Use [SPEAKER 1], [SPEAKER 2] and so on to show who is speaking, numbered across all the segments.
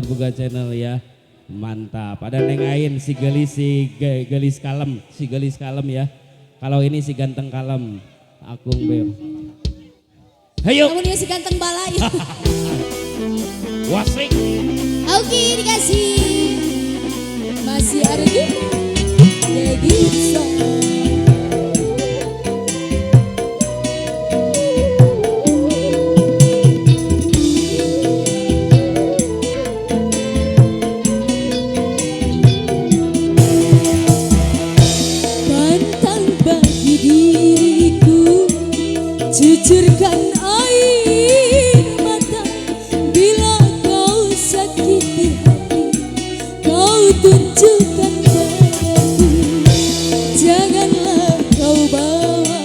[SPEAKER 1] boga channel ya. Mantap. Ada Neng Ain si gelis kalem ya. Kalau ini si ganteng kalem. Akung Beo. Ayo.
[SPEAKER 2] Kamu si ganteng balai.
[SPEAKER 1] Wasik.
[SPEAKER 2] Oke dikasih. Masih ada Jadi song.
[SPEAKER 3] Cucurkan air mata bila kau sakiti hati, kau tunjukkan padaku. Janganlah kau bawa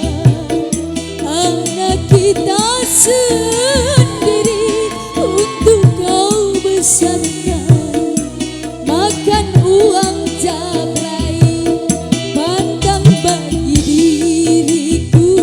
[SPEAKER 3] anak kita sendiri untuk kau besarkan, makan uang jablay pandang bagi diriku.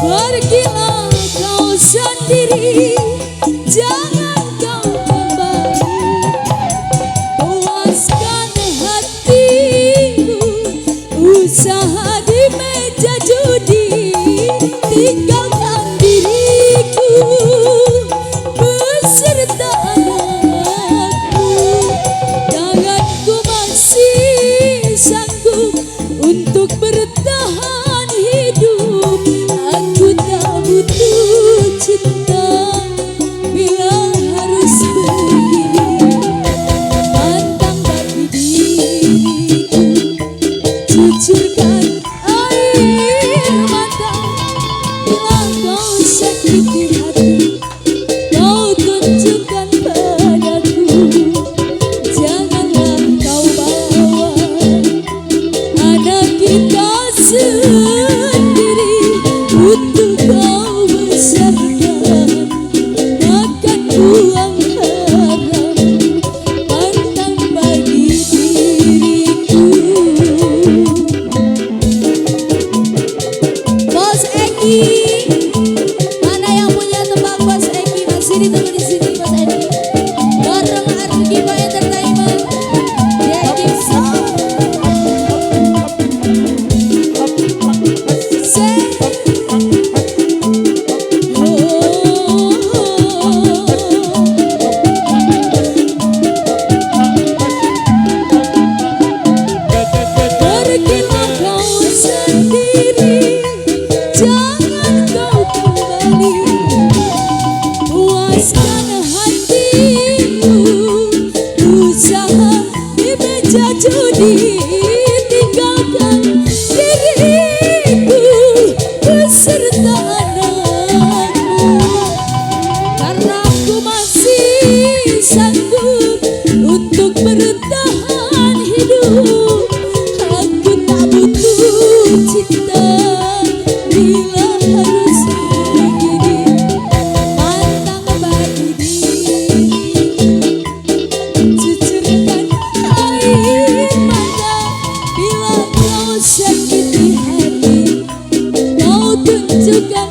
[SPEAKER 3] Pergilah kau sendiri, jangan kau kembali. Puaskan hatimu, usaha di meja judi. Tinggalkan diriku beserta anakku. Tanganku masih sanggup untuk bertahan hidup. Aku tak butuh cinta bila harus begini. Pandang bagi diriku, cucurkan air mata bila kau sakiti hati, kau tunjukkan padaku. Janganlah kau bawa anak kita sendiri untuk kau besarkan, makan uang haram pandang bagi diriku.
[SPEAKER 2] Bos Eki, mana yang punya tembang Bos Eki? Masih ditunggu di sini Bos Eki. Bareng Arkibo Entertainment. Jadi song.
[SPEAKER 3] Pergilah kau sendiri, jangan kau kembali. Puaskan hatimu, usaha di meja judi. Tinggalkan diriku beserta anakmu, karena aku masih sanggup untuk bertahan hidup. Aku tak butuh cinta bila harus begini. Pandang bagi diri, cucurkan air mata bila kau sakiti hati, kau tunjukkan